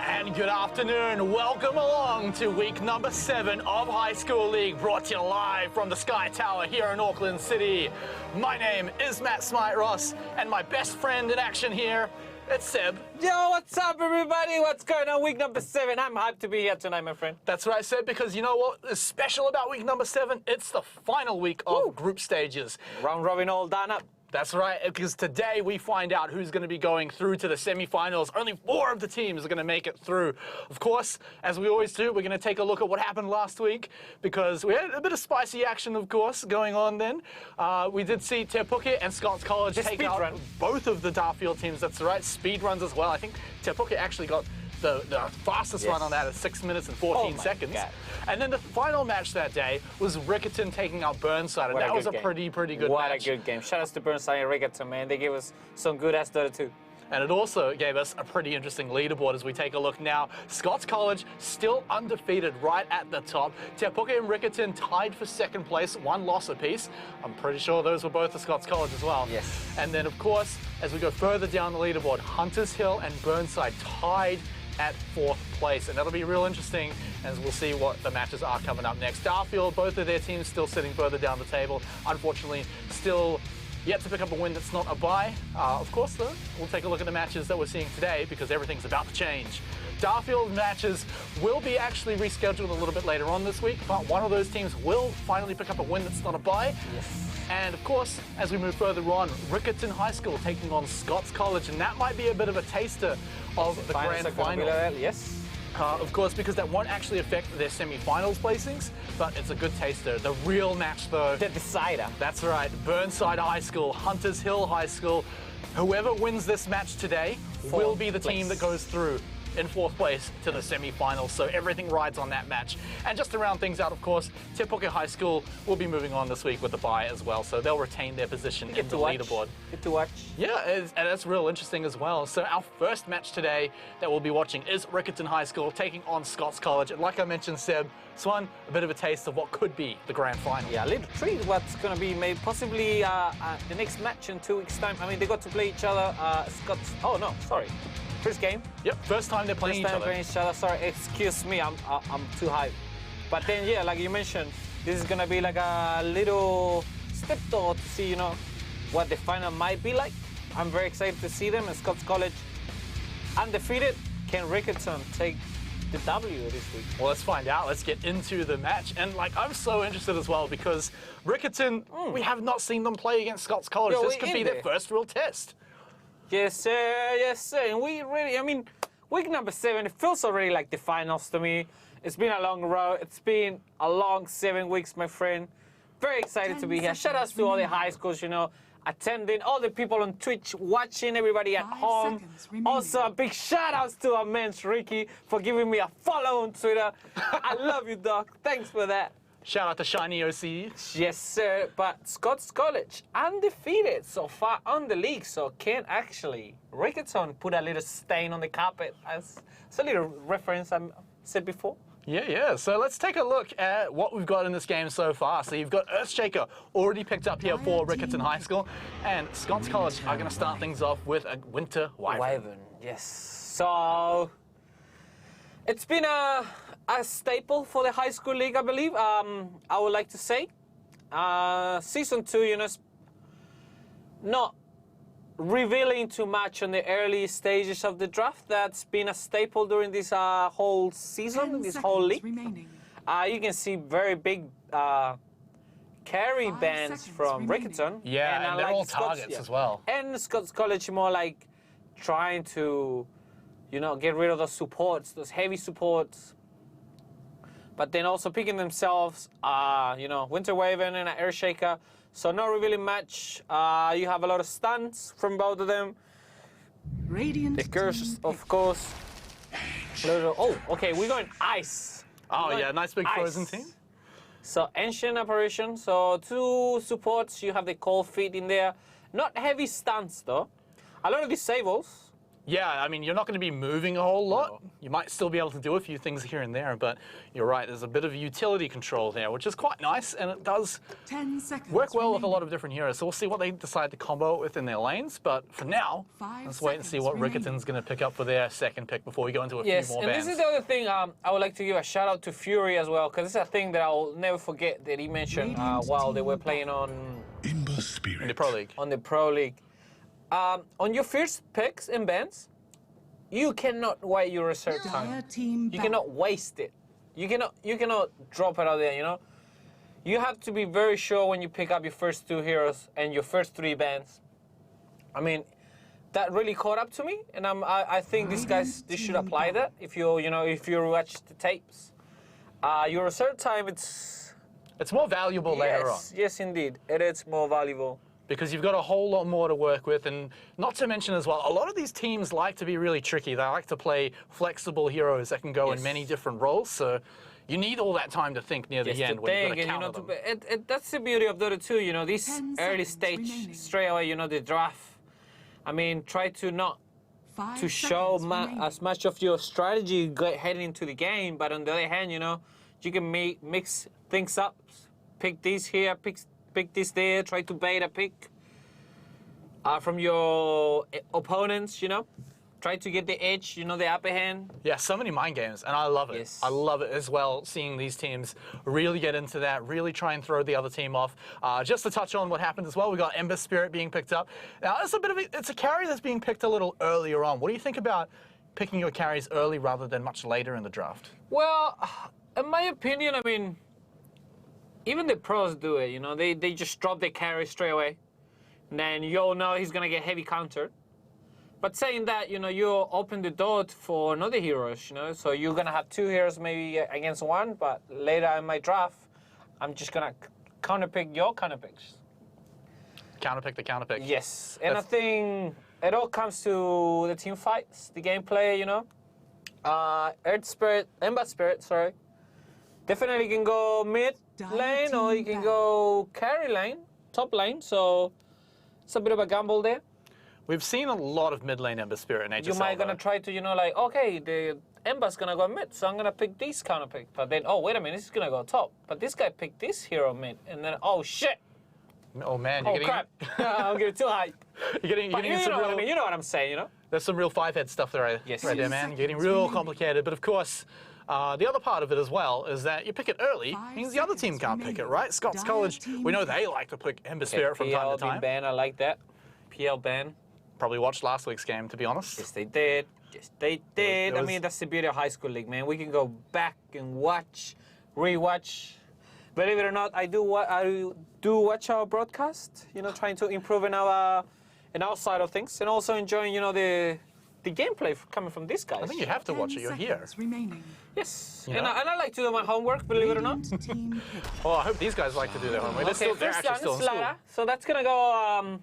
And good afternoon. Welcome along to week number 7 of High School League, brought to you live from the Sky Tower here in Auckland City. My name is Matt Smite Ross, and my best friend in action here, it's Seb. Yo, what's up, everybody? What's going on? Week number 7. I'm hyped to be here tonight, my friend. That's right, Seb, because you know what is special about week number 7? It's the final week of group stages. Round robin all done up. That's right, because today we find out who's going to be going through to the semi-finals. Only 4 of the teams are going to make it through. Of course, as we always do, we're going to take a look at what happened last week, because we had a bit of spicy action, of course, going on then. We did see Te Puke and Scots College take out both of the Darfield teams. That's right, speed runs as well. I think Te Puke actually got the fastest run on that at 6 minutes and 14 seconds. God. And then the final match that day was Riccarton taking out Burnside, and that was a pretty good match. What a good game. Shout out to Burnside and Riccarton, man. They gave us some good ass Dota too. And it also gave us a pretty interesting leaderboard as we take a look now. Scots College still undefeated right at the top. Te Puke and Riccarton tied for 2nd place, 1 loss apiece. I'm pretty sure those were both the Scots College as well. Yes. And then, of course, as we go further down the leaderboard, Hunters Hill and Burnside tied at 4th place, and that'll be real interesting as we'll see what the matches are coming up next. Darfield, both of their teams still sitting further down the table. Unfortunately, still yet to pick up a win that's not a bye. Of course, though, we'll take a look at the matches that we're seeing today because everything's about to change. Darfield matches will be actually rescheduled a little bit later on this week, but one of those teams will finally pick up a win that's not a bye. Yes. And of course, as we move further on, Riccarton High School taking on Scots College, and that might be a bit of a taster of the grand final. Yes. Of course, because that won't actually affect their semi-finals placings, but it's a good taster. The real match, though. The decider. That's right. Burnside High School, Hunters Hill High School. Whoever wins this match today will be the team that goes through in 4th place to the semi-finals, so everything rides on that match. And just to round things out, of course, Te Puke High School will be moving on this week with the bye as well, so they'll retain their position in the leaderboard. Good to watch. Yeah, and that's real interesting as well. So our first match today that we'll be watching is Riccarton High School taking on Scots College. And like I mentioned, Seb, Swan, a bit of a taste of what could be the grand final. Yeah, a little treat what's going to be made possibly the next match in 2 weeks' time. I mean, they got to play each other. Scots. Oh no, sorry. First game. Yep, first time they're playing each other. Sorry, excuse me, I'm too hyped. But then, yeah, like you mentioned, this is gonna be like a little step to see, you know, what the final might be like. I'm very excited to see them. Scots College undefeated. Can Riccarton take the W this week? Well, let's find out. Let's get into the match. And like, I'm so interested as well because Riccarton, we have not seen them play against Scots College. This could be their first real test. Yes, sir. Yes, sir. And we really, I mean, week number 7, it feels already like the finals to me. It's been a long road. It's been a long 7 weeks, my friend. Very excited to be here. Shout outs to all the high schools, you know, attending, all the people on Twitch watching, everybody at home. Also, a big shout outs to our man, Ricky, for giving me a follow on Twitter. I love you, Doc. Thanks for that. Shout out to Shiny OC. Yes, sir. But Scots College undefeated so far on the league, so can actually Riccarton put a little stain on the carpet, as it's a little reference I said before. Yeah. So let's take a look at what we've got in this game so far. So you've got Earthshaker already picked up here for Riccarton High School, and Scots College are going to start things off with a Winter Wyvern. Yes. So it's been a staple for the high school league, I believe. I would like to say, season 2, you know, not revealing too much on the early stages of the draft. That's been a staple during this whole season, this whole league. You can see very big carry bands from Riccarton. Yeah, and they're all targets as well. And Scots College more like trying to, you know, get rid of those supports, those heavy supports. But then also picking themselves, you know, Winter Wyvern and an Earthshaker. So no revealing match. You have a lot of stuns from both of them. Radiant the curse, of course. Oh, okay, we're going ice. Oh yeah, nice big frozen team. So ancient apparition. So 2 supports. You have the cold feet in there. Not heavy stuns though. A lot of disables. Yeah, I mean, you're not going to be moving a whole lot. No. You might still be able to do a few things here and there, but you're right, there's a bit of utility control there, which is quite nice, and it does 10 seconds work well with a remaining. lot of different heroes. So we'll see what they decide to combo it with in their lanes, but for now, 5 let's wait and see seconds what remaining. Riccarton's going to pick up for their second pick before we go into a Yes, few more and bands. this is the other thing I would like to give a shout out to Fury as well, because it's a thing that I'll never forget that he mentioned Radiant while they were team playing Ember Spirit. in the Pro League. on the Pro League. On your first picks and bans, you cannot wait your reserve time. Dire team You back. cannot waste it. You cannot drop it out there, you know? You have to be very sure when you pick up your first 2 heroes and your first 3 bans. I mean, that really caught up to me, and I think these guys they should apply that if you watch the tapes. Your reserve time it's It's more valuable later on. Yes indeed. It is more valuable. Because you've got a whole lot more to work with, and not to mention as well, a lot of these teams like to be really tricky. They like to play flexible heroes that can go in Yes. many different roles, so you need all that time to think near the Yes, end to when you've got think, to and counter them. that's the beauty of Dota 2, you know, this 10 early seconds stage remaining. straight away, you know, the draft. I mean, try to not 5 to show seconds remaining. as much of your strategy heading into the game, but on the other hand, you know, you can mix things up, pick this here, pick this there, try to bait a pick from your opponents, you know, try to get the edge, you know, the upper hand. Yeah, so many mind games, and I love it. Yes. I love it as well, seeing these teams really get into that, really try and throw the other team off. Just to touch on what happened as well, we got Ember Spirit being picked up. Now, it's a carry that's being picked a little earlier on. What do you think about picking your carries early rather than much later in the draft? Well, in my opinion, I mean, even the pros do it, you know, they just drop their carry straight away. And then you all know he's going to get heavy countered. But saying that, you know, you open the door for another heroes, you know, so you're going to have 2 heroes maybe against 1, but later in my draft, I'm just going to counterpick your counterpicks. Counterpick the counterpick. Yes, and That's- I think it all comes to the team fights, the gameplay, you know. Ember Spirit, sorry. Definitely can go mid Dire lane or you team can back. go carry lane, top lane, so it's a bit of a gamble there. We've seen a lot of mid lane Ember Spirit in HSL. You might though. gonna try to, you know, like, okay, the Ember's gonna go mid, so I'm gonna pick this counter pick. But then, oh, wait a minute, this is gonna go top. But this guy picked this hero mid, and then, oh shit, Oh man, you're oh getting, crap, I'm getting too high. you're getting, But you some know what real, I mean, you know what I'm saying, you know? there's some real 5-head stuff there, Yes. right there, 10 man. You're getting seconds real remaining. complicated. But of course, the other part of it as well is that you pick it early 5 means the other team seconds can't pick it, remaining. right? Scots Dire College, team we know they like to pick Ember Spirit from time to PL being time. banned, I like that. PL ban. Probably watched last week's game, to be honest. Yes, they did. Yes, they did. It I was- mean, that's the beauty of high school league, man. We can go back and watch, rewatch. Believe it or not, I do watch our broadcast. You know, trying to improve in our side of things, and also enjoying, you know, the gameplay coming from these guys. I think you have to 10 watch it. You're here. seconds remaining. Yes, You and know? I like to do my homework. Believe it or not. Radiant team pick. Oh, I hope these guys like to do their homework. Okay, They're first actually one, still in school. Slara. So that's gonna go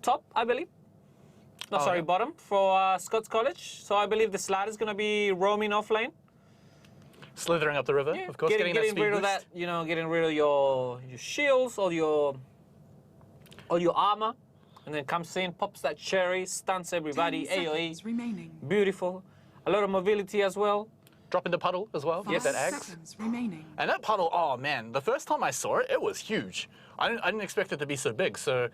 top, I believe. No, Oh, sorry, okay. bottom for Scots College. So I believe the Slara is gonna be roaming off lane. Slithering up the river, of course, getting that getting speed rid boost. of that, you know, getting rid of your shields or your armor, and then comes in, pops that cherry, stuns everybody, 10 AOE, seconds remaining. beautiful. A lot of mobility as well. Drop in the puddle as well. 5 Get that eggs. seconds remaining. And that puddle, oh man, the first time I saw it, it was huge. I didn't expect it to be so big. So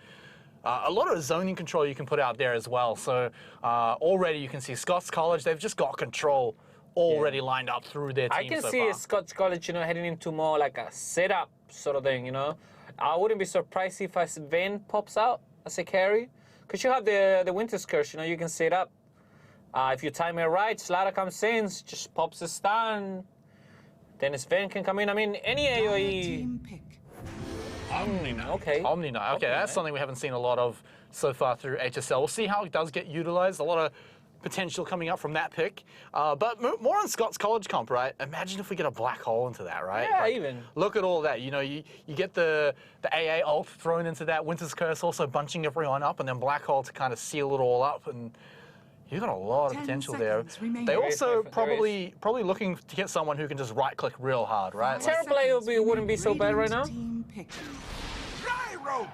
a lot of zoning control you can put out there as well. So already you can see Scots College, they've just got control already lined up through their team I can so see far. a Scots College, you know, heading into more like a setup sort of thing, you know. I wouldn't be surprised if a Sven pops out as a carry, because you have the Winter's Curse, you know, you can set up. If you time it right, Slada comes in, just pops a stun, then Sven can come in. I mean, any Dire AoE. team pick. Okay. Omni Knight. Okay, that's Knight. something we haven't seen a lot of so far through HSL. We'll see how it does get utilized. A lot of potential coming up from that pick. But more on Scots College comp, right? Imagine if we get a black hole into that, right? Yeah, even. Look at all that. You know, you get the AA ult thrown into that, Winter's Curse also bunching everyone up, and then black hole to kind of seal it all up. And you've got a lot of 10 potential there. seconds remaining. They There is, also there probably looking to get someone who can just right click real hard, right? Five Terra play seconds wouldn't be so bad right Radiant now. team pick.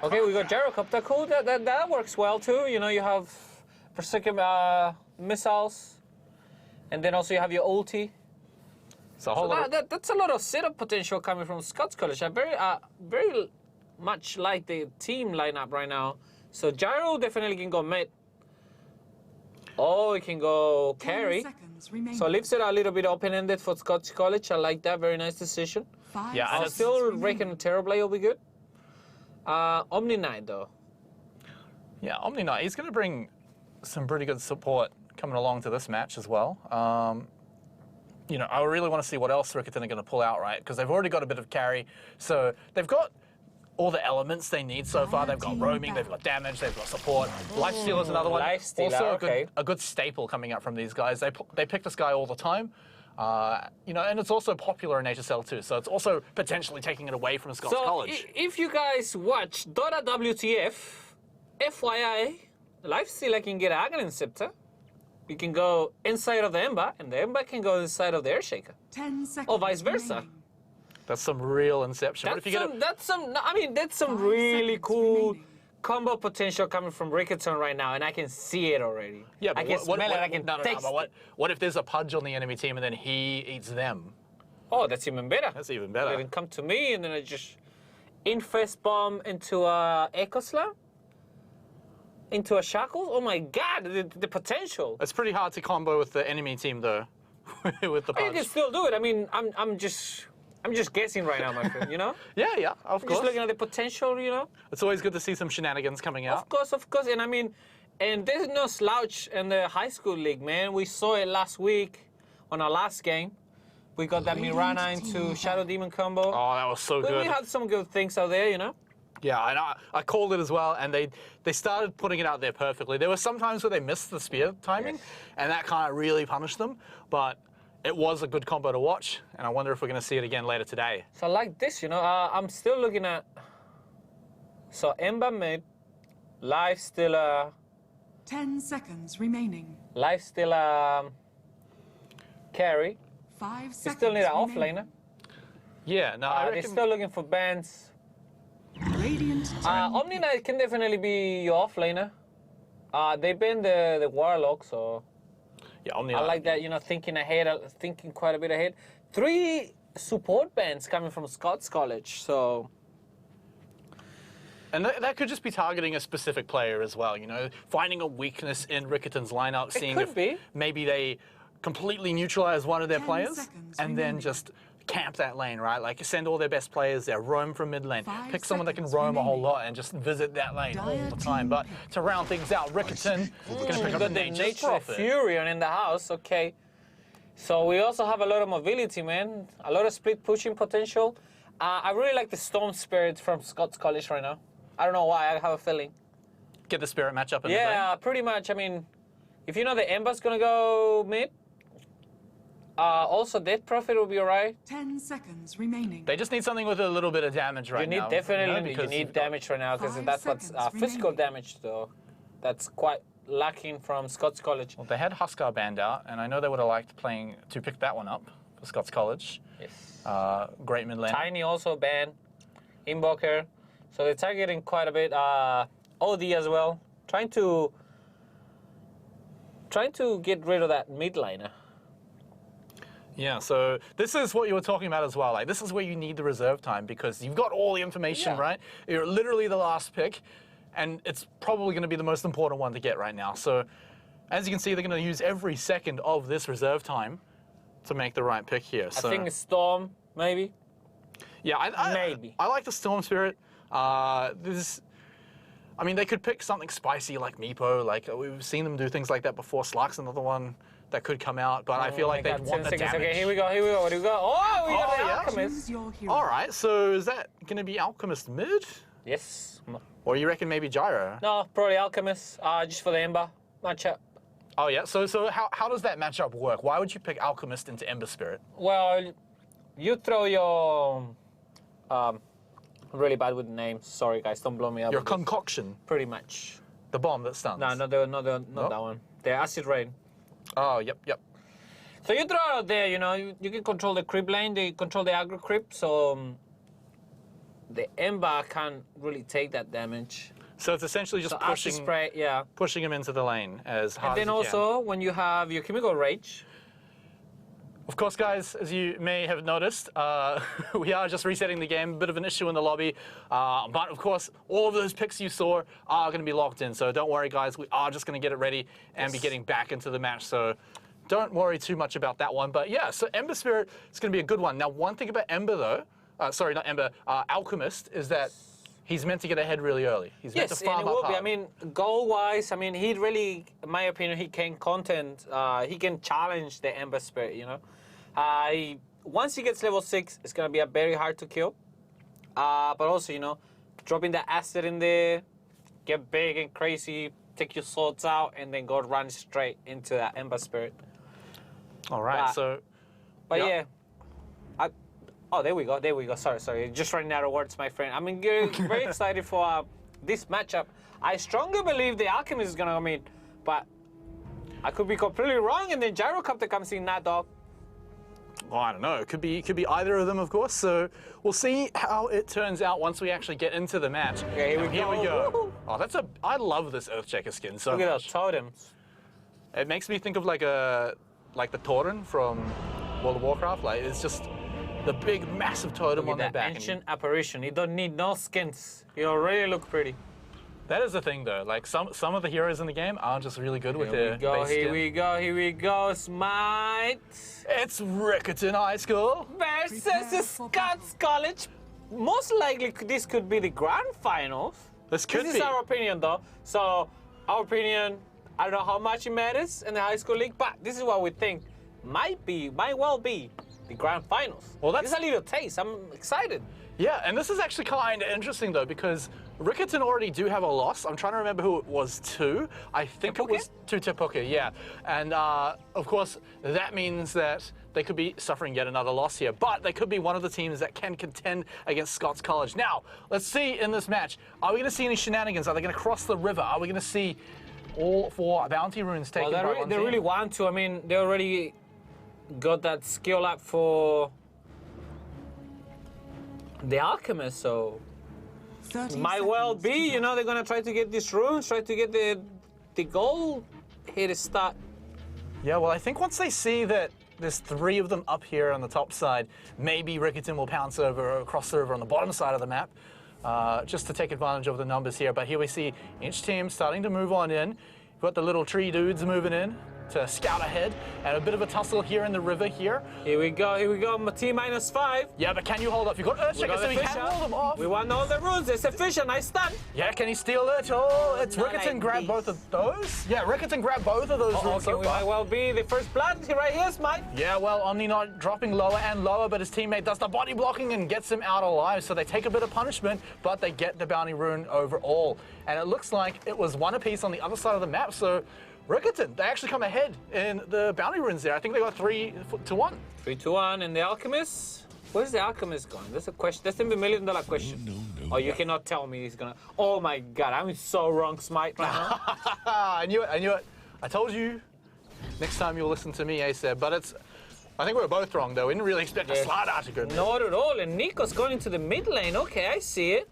Okay, we got Gyrocopter. Cool. That works well too. You know, you have Berserker missiles, and then also you have your ulti. So a whole lot of, That's a lot of setup potential coming from Scots College. I very much like the team lineup right now. So Gyro definitely can go mid. Or he can go 10 carry. seconds remaining. So leaves it a little bit open-ended for Scots College. I like that. Very nice decision. 5 Yeah, and I seconds still remaining. reckon Terrorblade will be good. Omni Knight though. yeah, Omni Knight, he's going to bring some pretty good support coming along to this match as well. You know, I really want to see what else Riccarton are going to pull out, right? Because they've already got a bit of carry. So they've got all the elements they need so far. They've got roaming, they've got damage, they've got support. Lifesteal is another one. Lifestealer, Also okay. a good staple coming out from these guys. They pick this guy all the time. You know, and it's also popular in HSL too. So it's also potentially taking it away from Scots So College. if you guys watch Dota WTF, FYI, Lifestealer can get Aghanim Scepter. You can go inside of the Ember, and the Ember can go inside of the Airshaker. 10 seconds Or vice versa. remaining. That's some real inception. What if you get a, That's some 5 really seconds cool remaining. combo potential coming from Riccarton right now, and I can see it already. yeah, I but can smell it, I can no, taste but it. what if there's a Pudge on the enemy team and then he eats them? Oh, that's even better. That's even They better. can come to me, and then I just infest bomb into a Echo Slam, into a Shackles. Oh my God, the potential. It's pretty hard to combo with the enemy team though, with the You can Pudge. still do it. I mean, I'm just guessing right now, my friend. You know, Yeah, of just course. looking at the potential. You know, It's always good to see some shenanigans coming out. of course, and I mean, and there's no slouch in the high school league, man. We saw it last week on our last game. We got that Radiant Mirana team into battle. Shadow Demon combo. Oh, that was so we good. had some good things out there, you know. Yeah, and I called it as well, and they started putting it out there perfectly. There were some times where they missed the spear timing, Yes. and that kind of really punished them. But it was a good combo to watch, and I wonder if we're going to see it again later today. So like this, you know, I'm still looking at. So Ember mid, Lifestealer, 10 seconds remaining. carry. 5 We seconds still need an remaining. offlaner. Yeah, no, I They're reckon. still looking for bands. Radiant team Omni Knight can definitely be your offlaner. They banned the Warlock, so Yeah, Omni I Knight. like that. You know, thinking ahead, thinking quite a bit ahead. 3 support bands coming from Scots College, so. And that could just be targeting a specific player as well, you know, finding a weakness in Riccarton's lineup, seeing could if be. maybe they completely neutralize one of their 10 players seconds and then remaining. just camp that lane, right? Like send all their best players there, roam from mid lane, 5 pick someone that can seconds roam a whole remaining. lot and just visit that lane all Dire the time. team But pick. to round things out, Riccarton is going to pick up the Got the Nature's Nature Prophet. Furion in the house, okay. So we also have a lot of mobility, man. A lot of split pushing potential. I really like the Storm Spirit from Scots College right now. I don't know why, I have a feeling. Get the spirit matchup in the lane. Yeah, pretty much. I mean, if you know the Ember's gonna go mid, also Death Prophet will be alright. 10 seconds remaining. They just need something with a little bit of damage right You need now. definitely you because need you've got- damage right now because 5 that's what's seconds physical remaining. damage though. That's quite lacking from Scots College. Well, they had Huskar banned out, and I know they would have liked to pick that one up for Scots College. Yes. Great mid lane. Tiny also banned. Invoker. So they're targeting quite a bit. OD as well. Trying to get rid of that mid laner. Yeah, so this is what you were talking about as well. Like, this is where you need the reserve time because you've got all the information, Yeah. right? You're literally the last pick, and it's probably going to be the most important one to get right now. So, as you can see, they're going to use every second of this reserve time to make the right pick here. So, I think it's Storm, maybe. yeah, maybe. I like the Storm Spirit. I mean, they could pick something spicy like Meepo. Like we've seen them do things like that before. Slark's another one that could come out, but I feel like they'd want the 10 seconds. damage. Okay, here we go. What do we go? Oh, we got Oh, the yeah. Alchemist. Choose your hero. All right, so is that going to be Alchemist mid? Yes. Or you reckon maybe Gyro? No, probably Alchemist. Just for the Ember matchup. Oh, yeah. So how does that matchup work? Why would you pick Alchemist into Ember Spirit? Well, you throw your. I'm really bad with names. Sorry, guys. Don't blow me up. Your with this. concoction, Pretty much. the bomb that stuns. No, not Nope. that one. The Acid Rain. Oh, yep. So you throw it out there, you know, you can control the creep lane, they control the aggro creep, so the Ember can't really take that damage. So it's essentially just So acid spray, yeah. pushing him into the lane as hard And then as you can. also, when you have your chemical rage, Of course, guys, as you may have noticed, we are just resetting the game. A bit of an issue in the lobby. But of course, all of those picks you saw are going to be locked in. So don't worry, guys. We are just going to get it ready and be getting back into the match. So don't worry too much about that one. But yeah, so Ember Spirit is going to be a good one. Now, one thing about Ember, though, sorry, not Ember, Alchemist, is that he's meant to get ahead really early. He's meant to farm and it up will be. hard. I mean, goal-wise, I mean, he really, in my opinion, he can he can challenge the Ember Spirit, you know. Once he gets level 6, it's going to be a very hard to kill. But also, you know, dropping the acid in there, get big and crazy, take your swords out, and then go run straight into that Ember Spirit. All right, But Yeah. yeah. Oh, there we go. Sorry. Just running out of words, my friend. I'm very excited for this matchup. I strongly believe the Alchemist is going to win, but I could be completely wrong, and then Gyrocopter comes in, nah, dog. Well, I don't know. It could be either of them, of course. So we'll see how it turns out once we actually get into the match. Okay, here we Here we go. go. Oh, I love this Earthshaker skin so Look at much. those totems. It makes me think of like the Tauren from World of Warcraft. Like it's just the big, massive totem Look on at their that back. ancient apparition. You don't need no skins. You already look pretty. That is the thing, though. Like some of the heroes in the game are just really good with their base Here skin. we go, Smite. It's Riccarton High School. Versus Prepare the for Scots College. Most likely, this could be the grand finals. This could This be. is our opinion, though. So, our opinion, I don't know how much it matters in the high school league, but this is what we think might well be the grand finals. Well, that's- It's a little taste. I'm excited. Yeah, and this is actually kind of interesting, though, because Riccarton already do have a loss. I'm trying to remember who it was to. I think it was to Tepuka, yeah. And, of course, that means that they could be suffering yet another loss here. But they could be one of the teams that can contend against Scots College. Now, let's see in this match, are we going to see any shenanigans? Are they going to cross the river? Are we going to see all 4 bounty runes taken by one They team? really want to. I mean, they already got that skill up for the Alchemist, so 30 might well seconds be. to You know, they're gonna try to get these runes, try to get the goal here to start. Yeah, well, I think once they see that there's 3 of them up here on the top side, maybe Riccarton will pounce over or cross over on the bottom side of the map, just to take advantage of the numbers here. But here we see each team starting to move on in. We've got the little tree dudes moving in to scout ahead, and a bit of a tussle here in the river here. Here we go. T-5. Yeah, but can you hold up? You've got We Earthshaker, got so the he can Fisher. hold them off. We want all the runes. There's a Fisher. Nice stun. Yeah, can he steal it? Oh, it's Not Riccarton like grabbed this. both of those. Yeah, Riccarton grabbed both of those runes Okay, so we might far. well be the first blood right here, Smite. Yeah, well, Omni not dropping lower and lower, but his teammate does the body blocking and gets him out alive. So they take a bit of punishment, but they get the bounty rune overall. And it looks like it was 1 apiece on the other side of the map. So Riccarton, they actually come ahead in the bounty runes there. I think they got 3-1. 3-1, and the Alchemist. Where's the Alchemist going? That's a question. That's the $1 million question. No. Oh, you cannot tell me he's gonna. Oh my God, I'm so wrong, Smite, right now. I knew it. I told you. Next time you'll listen to me, Aseb. But I think we were both wrong, though. We didn't really expect a Slardar to go there. Not at all. And Nico's going into the mid lane. Okay, I see it.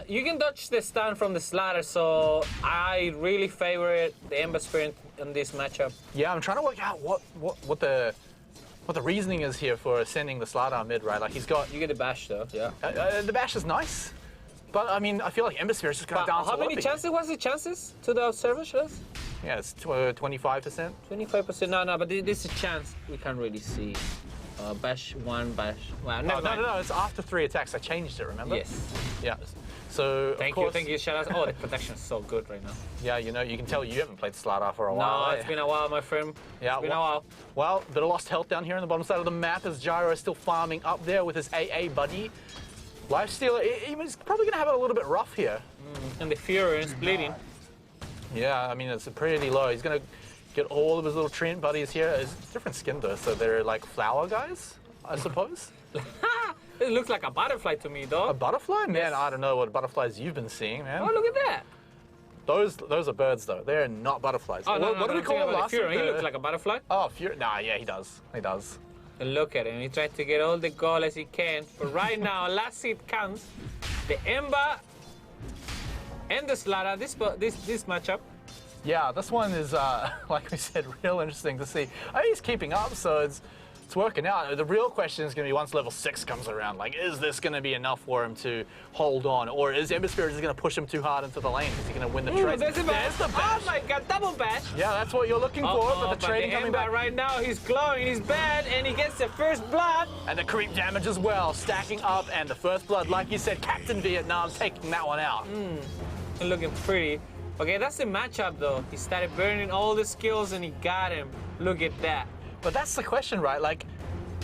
You can dodge the stun from the Slardar, so I really favor the Ember Spirit in this matchup. Yeah, I'm trying to work out what the reasoning is here for sending the Slardar mid, right? Like he's got You get the bash though, yeah. the bash is nice, but I mean I feel like Ember Spirit's just gonna But dance how all many over you. chances? What's the chances to the observer? Shows? Yeah, it's 25%. 25%. No, but this is a chance we can't really see. Bash 1, bash. Wow, never mind. No, it's after 3 attacks. I changed it, remember? Yes. Yeah. So Thank you, shout out. Oh, the protection is so good right now. Yeah, you know, you can tell you haven't played Slardar for a while. No, eh? it's been a while, my friend. Yeah, It's been a while. Well, bit of lost health down here on the bottom side of the map as Gyro is still farming up there with his AA buddy. Lifestealer, he's probably going to have it a little bit rough here. And the Fury is bleeding. Yeah, I mean, it's pretty low. He's going to get all of his little treant buddies here. It's different skin though, so they're like flower guys, I suppose. It looks like a butterfly to me, A dog. butterfly? Man, Yes. I don't know what butterflies you've been seeing, man. Oh, look at that. Those are birds though. They're not butterflies. Oh, no, what do we call him them last Fury. week? He looks like a butterfly. Oh, Fury. Nah, yeah, he does. He does. And look at him. He tried to get all the goal as he can. But right now, last hit counts. The Ember and the Slaughter, this matchup. Yeah, this one is, like we said, real interesting to see. I think he's keeping up, so it's working out. The real question is going to be once level 6 comes around, like, is this going to be enough for him to hold on? Or is Ember Spirit just going to push him too hard into the lane? Is he going to win the trade? There's the bash. There's the bash. Oh my god, double bash. Yeah, that's what you're looking for, but the trading coming back. Right now, he's glowing, he's bad, and he gets the first blood. And the creep damage as well, stacking up, and the first blood, like you said, Captain Vietnam taking that one out. Looking pretty. Okay, that's the matchup though. He started burning all the skills and he got him. Look at that. But that's the question, right? Like,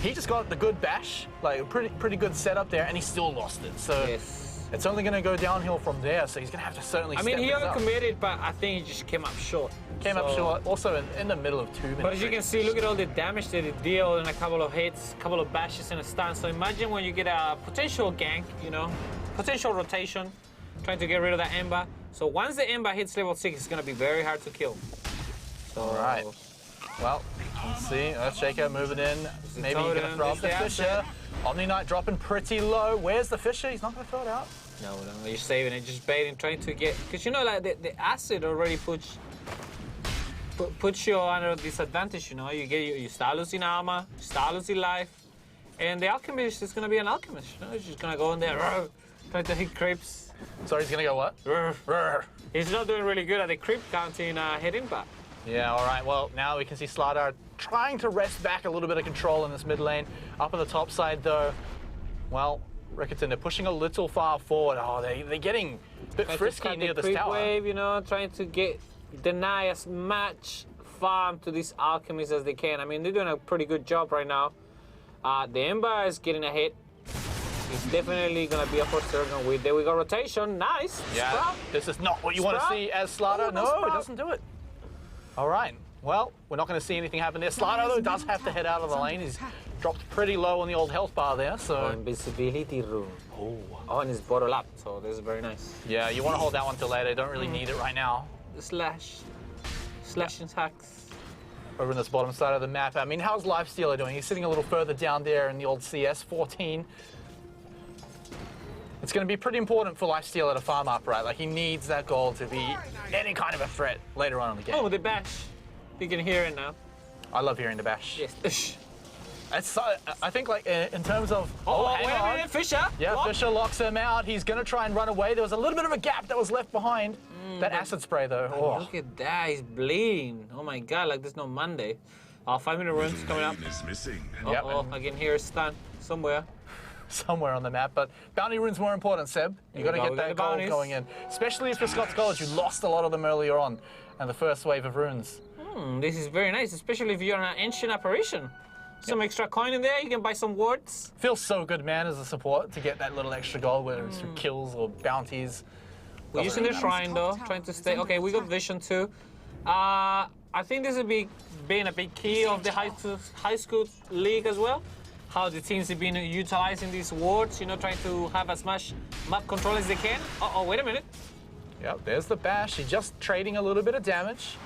he just got the good bash, like a pretty good setup there, and he still lost it. So Yes. it's only going to go downhill from there. So he's going to have to certainly. I mean, he step it up. overcommitted, but I think he just came up short. Came up short. Also in the middle of 2 minutes. But as you can see, look at all the damage that he dealt in a couple of hits, couple of bashes and a stun. So imagine when you get a potential gank, you know, potential rotation, trying to get rid of that Ember. So once the Ember hits level 6, it's going to be very hard to kill. So, All right. Well, let's see. Earthshaker moving in. Maybe he's going to throw up the Fisher. Omni Knight dropping pretty low. Where's the Fisher? He's not going to throw it out. No, you're saving it, just baiting, trying to get... Because you know, like, the acid already puts you under disadvantage, you know? You start losing armor, you start losing life. And the Alchemist is going to be an Alchemist, you know? He's just going to go in there, trying to hit creeps. Sorry, he's going to go what? He's not doing really good at the creep counting hitting, but... Yeah, all right. Well, now we can see Slardar trying to wrest back a little bit of control in this mid lane. Up on the top side, though, well, Riccarton, they're pushing a little far forward. Oh, they're getting a bit frisky near this tower. Wave, you know, trying to deny as much farm to these alchemists as they can. I mean, they're doing a pretty good job right now. The Ember is getting a hit. He's definitely going to be up for certain. There we go, rotation. Nice. Yeah, Sprout. this is not what you want to see as Slardar. Oh, no, no, Sprout. it doesn't do it. All right. Well, we're not going to see anything happen there. Slardar, though, does have to head out of the lane. He's dropped pretty low on the old health bar there, so... Invisibility rune. Oh, and it's bottle up, so this is very nice. Yeah, you want to hold that one till later. You don't really need it right now. The slashing hacks. Over in this bottom side of the map. I mean, how's Lifestealer doing? He's sitting a little further down there in the old CS 14. It's going to be pretty important for Lifestealer to farm up, right? Like, he needs that gold to be any kind of a threat later on in the game. Oh, the bash. You can hear it now. I love hearing the bash. Yes. It's, I think, like, in terms of... Wait a minute, Fisher. Yeah, What? Fisher locks him out. He's going to try and run away. There was a little bit of a gap that was left behind. That acid spray, though. Oh. Look at that. He's bleeding. Oh, my God. Like, there's no Monday. 5-minute runes coming up. Is missing. Yep. I can hear a stun somewhere. Somewhere on the map, but bounty rune's more important, Seb. You got to get that gold bounties. going in. Especially if you're Scots College, you lost a lot of them earlier on in the first wave of runes. This is very nice, especially if you're an ancient apparition. Some extra coin in there, you can buy some wards. Feels so good, man, as a support to get that little extra gold, whether it's through kills or bounties. We're using the shrine though, trying to stay. Okay, we got vision too. I think this will be being a big key of the high school league as well. How the teams have been utilizing these wards, you know, trying to have as much map control as they can. Uh-oh, wait a minute. Yep, there's the bash. He's just trading a little bit of damage.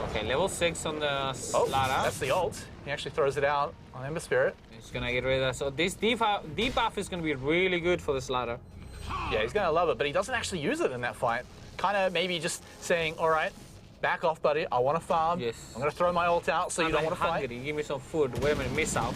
Okay, level 6 on the Oh, Slardar. that's the ult. He actually throws it out on Ember Spirit. He's gonna get rid of that. So this debuff is gonna be really good for the Slardar. Yeah, he's going to love it, but he doesn't actually use it in that fight. Kind of maybe just saying, all right, back off, buddy. I want to farm. Yes. I'm going to throw my ult out so you don't want to fight. Give me some food. Wait a minute, miss out.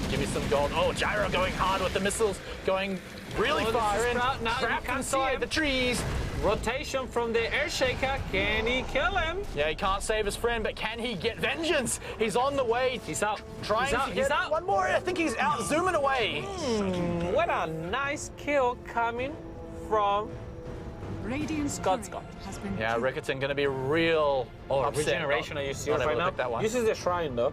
Give me some gold. Oh, Gyro going hard with the missiles, going really far this is in. Sprout. Now you Trapped can't see inside him. the trees. Rotation from the Earthshaker. Can he kill him? Yeah, he can't save his friend, but can he get vengeance? He's on the way. He's out. Trying to get one more. I think he's out, zooming away. What a nice kill coming from Radiant's Scots. courier has been Yeah, killed. Riccarton going to be real upset. regeneration. Are you Not serious able right to now? pick that one. This is the shrine though.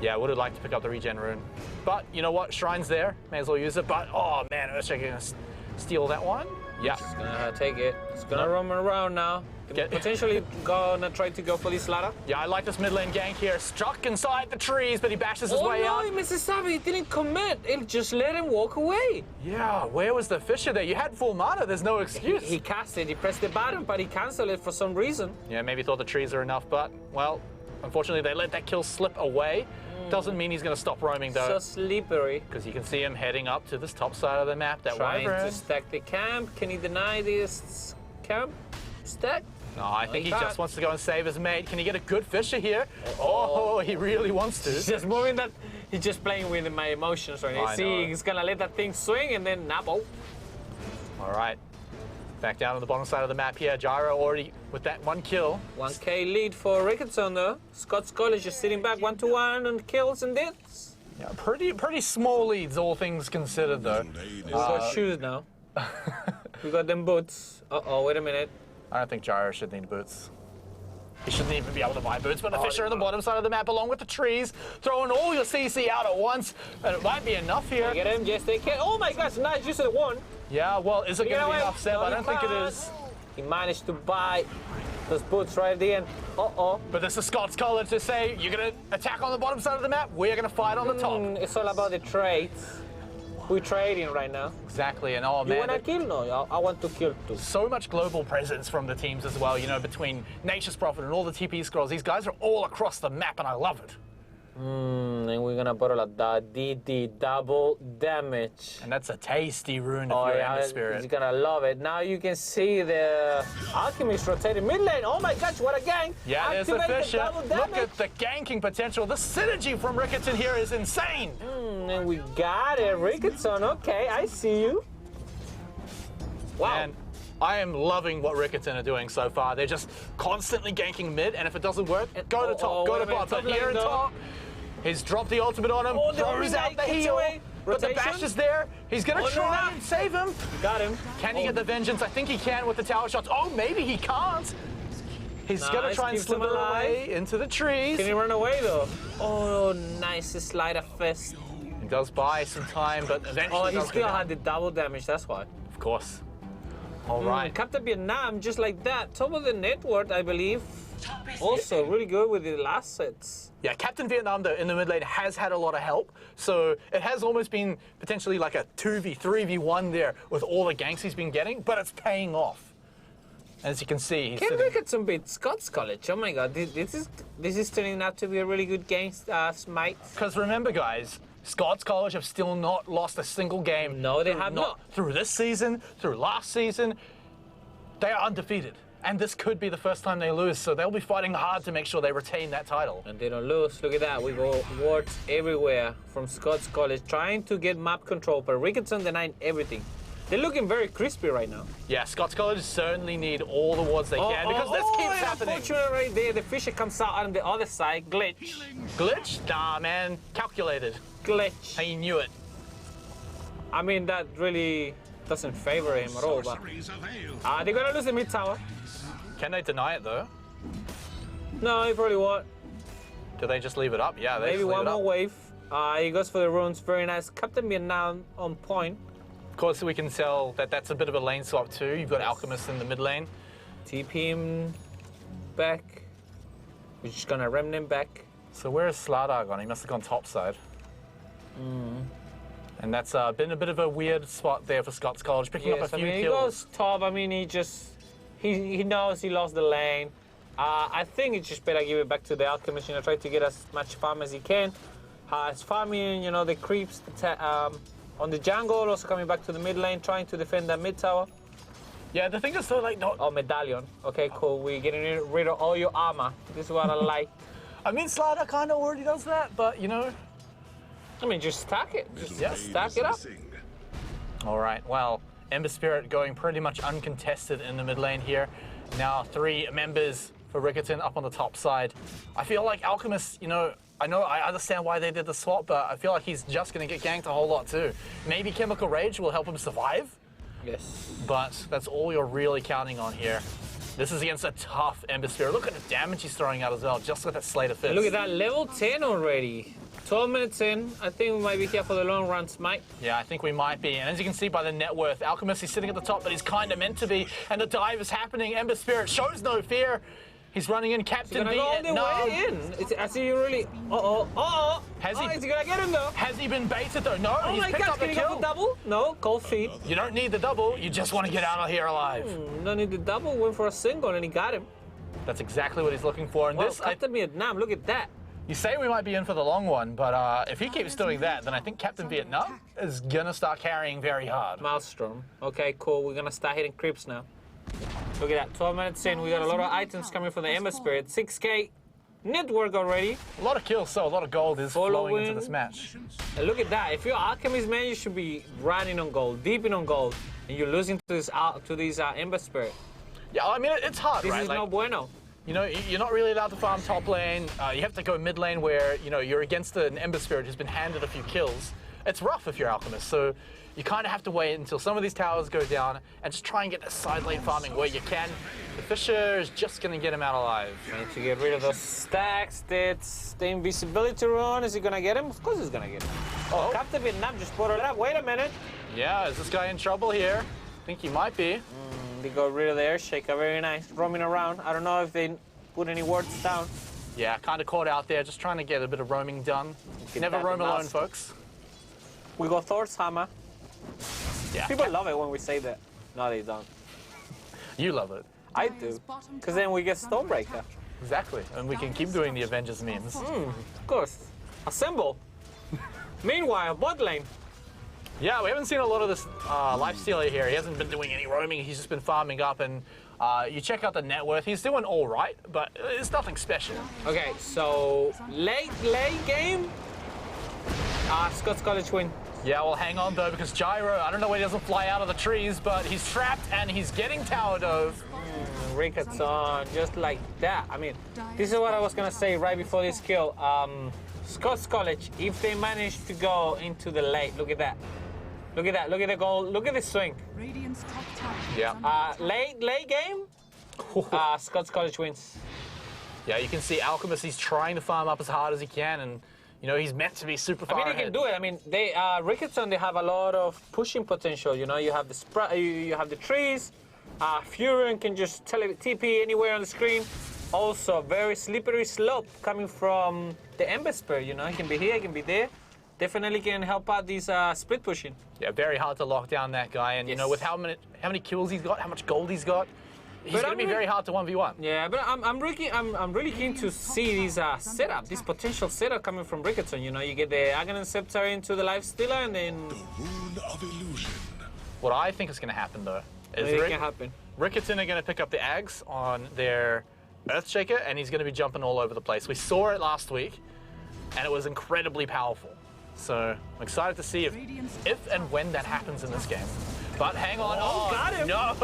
Yeah, I would have liked to pick up the regen rune. But you know what? Shrine's there. May as well use it. But, oh, man, Earthshaker going to steal that one. Yeah. He's gonna take it. He's gonna roam around now. Potentially gonna try to go for this ladder. Yeah, I like this mid lane gank here. Struck inside the trees, but he bashes his way out. Oh no, he misses Sabi. He didn't commit. It just let him walk away. Yeah, where was the Fisher there? You had full mana. There's no excuse. He cast it. He pressed the button, but he canceled it for some reason. Yeah, maybe thought the trees are enough, but, well, unfortunately they let that kill slip away. Doesn't mean he's going to stop roaming, though. So slippery. Because you can see him heading up to this top side of the map. That Trying wyvern. to stack the camp. Can he deny this camp stack. No, I think he can't. just wants to go and save his mate. Can he get a good fisher here? Oh, he really wants He's to. just moving that. He's just playing with my emotions right now. I See, know. he's gonna let that thing swing and then nabble. All right. Back down on the bottom side of the map here. Gyro already with that 1 kill. 1K lead for Riccarton though. Scots College just sitting back 1-1 on kills and deaths. Yeah, pretty small leads, all things considered, though. We got shoes now. We got them boots. Uh-oh, wait a minute. I don't think Gyro should need boots. He shouldn't even be able to buy boots, but the fisher on the bottom side of the map along with the trees, throwing all your CC out at once, and it might be enough here. Get him, yes they can. Oh my gosh, nice use of the one. Yeah, well, is it going to be away. enough, Seb? No, I don't think it can't. is. He managed to buy those boots right at the end. Uh-oh. But this is Scots College to say, you're going to attack on the bottom side of the map, we're going to fight on the top. It's all about the trades. We're trading right now. Exactly, and oh You man, wanna kill? No, I want to kill too. so much global presence from the teams as well, you know, between Nature's Prophet and all the TP scrolls. These guys are all across the map, and I love it. And we're gonna bottle up the DD double damage. And that's a tasty rune Oh of your yeah, Ember he's Spirit. gonna love it. Now you can see the Alchemist rotating mid lane. Oh my gosh, what a gang! Yeah, there's the Activate fisher. double Look damage. at the ganking potential. The synergy from Riccarton here is insane. And we got it, Riccarton. Okay, I see you. Wow. And I am loving what Riccarton are doing so far. They're just constantly ganking mid, and if it doesn't work, go to top, go wait to a minute, bot. But top lane here in though. top, he's dropped the ultimate on him, Oh, the throws out Omni the Knight gets heal, away. but the Rotation. bash is there. He's gonna Oh, no, try no. and save him. Got him. Can he get the vengeance? I think he can with the tower shots. Oh, maybe he can't. He's gonna Nice, try and keeps him slither alive. away into the trees. Can he run away though? Oh, nice sleight of fist. He does buy some time, but eventually Oh, he does still get out. had the double damage, that's why. Of course. All right. Captain Vietnam, just like that. Top of the network, I believe. Also, really good with the last sets. Yeah, Captain Vietnam, though, in the mid lane has had a lot of help. So it has almost been potentially like a 2v3v1 there with all the ganks he's been getting, but it's paying off. As you can see, he's Can sitting... Riccarton beat Scots College? Oh my god, this is turning out to be a really good game, Smite. Because remember, guys, Scots College have still not lost a single game. No, they have not. Through this season, through last season, they are undefeated. And this could be the first time they lose, so they'll be fighting hard to make sure they retain that title. And they don't lose. Look at that. We got wards everywhere from Scots College trying to get map control, but Riccarton denying everything. They're looking very crispy right now. Yeah, Scots College certainly need all the wards they can because this keeps happening. Unfortunately, right there, the fisher comes out on the other side. Glitch. Glitch? Nah, man. Calculated. Glitch. He knew it. I mean, that really doesn't favor him at all, but... they're gonna lose the mid tower. Can they deny it, though? No, he probably won't. Do they just leave it up? Yeah, they Maybe just leave one it more up. wave. He goes for the runes. Very nice. Captain Vietnam on point. Of course, we can tell that that's a bit of a lane swap, too. You've got Alchemist in the mid lane. TP him back. We're just gonna remnant back. So where is Slardar gone? He must have gone top side. And that's been a bit of a weird spot there for Scots College, picking up a Yes, I few mean, he kills. goes top. I mean, he knows he lost the lane. I think it's just better give it back to the Alchemist, you know, try to get as much farm as he can. He's farming, you know, the creeps on the jungle, also coming back to the mid lane, trying to defend that mid tower. Yeah, the thing is, though, like, not. Oh, medallion. Okay, cool. We're getting rid of all your armor. This is what I like. I mean, Slardar kind of already does that, but, you know. I mean, just stack it. Just Yeah. stack it up. All right, well, Ember Spirit going pretty much uncontested in the mid lane here. Now 3 members for Riccarton up on the top side. I feel like Alchemist, you know, I understand why they did the swap, but I feel like he's just going to get ganked a whole lot too. Maybe Chemical Rage will help him survive, Yes. but that's all you're really counting on here. This is against a tough Ember Spirit. Look at the damage he's throwing out as well, just with that Slate of Fist. Look at that, level 10 already. 12 minutes in. I think we might be here for the long run, Smite. Yeah, I think we might be. And as you can see by the net worth, Alchemist is sitting at the top, but he's kind of meant to be. And the dive is happening. Ember Spirit shows no fear. He's running in. Captain He's gonna go all the Vietnam. way in. It's, I see you really... Has he- Is he gonna get him though? Has he been baited though? No, Oh he's my picked god, up the can he go kill. for double? No, cold feet. You don't need the double. You just want to get out of here alive. No need the double, went for a single and he got him. That's exactly what he's looking for. And Wow, this, Captain Vietnam, look at that. you say we might be in for the long one, but if he keeps doing that, then I think Captain Vietnam is gonna start carrying very hard. Maelstrom. Okay, cool. We're gonna start hitting creeps now. Look at that, 12 minutes in, we got a lot of items coming from the Ember Spirit. 6K network already. A lot of kills, so a lot of gold is flowing into this match. And look at that, if you're Alchemist, man, you should be running on gold, deep in on gold, and you're losing to these Ember Spirit. Yeah, I mean, it's hard, This right? is no bueno. You know, you're not really allowed to farm top lane. You have to go mid lane where, you know, you're against an Ember Spirit who's been handed a few kills. It's rough if you're Alchemist, so you kind of have to wait until some of these towers go down and just try and get the side lane farming where you can. The Fisher is just going to get him out alive. Need to get rid of those stacks. That's the invisibility run. Is he going to get him? Of course he's going to get him. Oh, Captain Vietnam just brought it up. Wait a minute. Yeah, is this guy in trouble here? I think he might be. They got rid of the air shaker. Very nice. Roaming around. I don't know if they put any wards down. Yeah, kind of caught out there, just trying to get a bit of roaming done. Never roam alone, folks. We got Thor's hammer. Yeah. People love it when we say that. No, they don't. You love it. I do. Because then we get Stormbreaker. Exactly. And we can keep doing the Avengers memes. Of course. Assemble. Meanwhile, bot lane. Yeah, we haven't seen a lot of this Lifestealer here. He hasn't been doing any roaming. He's just been farming up. And you check out the net worth. He's doing all right, but it's nothing special. Okay, so late game. Scots College win. Yeah, well, hang on, though, because Gyro, I don't know why he doesn't fly out of the trees, but he's trapped and he's getting tower dove. Riccarton, just like that. I mean, this is what I was going to say right before this kill. Scots College, if they manage to go into the late, look at that. Look at that, look at the goal, look at the swing. Radiant's top tower. Yeah. Late game, Scots College wins. Yeah, you can see Alchemist, he's trying to farm up as hard as he can, and, you know, he's meant to be super far I mean, he ahead. can do it. I mean, they Riccarton, they have a lot of pushing potential. You know, you have the you have the trees. Furion can just TP anywhere on the screen. Also, very slippery slope coming from the Ember Spirit. You know, he can be here, he can be there. Definitely can help out these split pushing. Yeah, very hard to lock down that guy, and you know, with how many kills he's got, how much gold he's got, he's going to be very hard to 1v1. Yeah, but I'm really keen to see these setup, this potential setup coming from Riccarton. You know, you get the Aghanim Scepter into the Lifestealer, and then The Rune of Illusion. What I think is going to happen, though, is it can happen. Riccarton are going to pick up the Ags on their Earthshaker, and he's going to be jumping all over the place. We saw it last week, and it was incredibly powerful. So I'm excited to see if and when that happens in this game. But hang on. Oh, got him. No,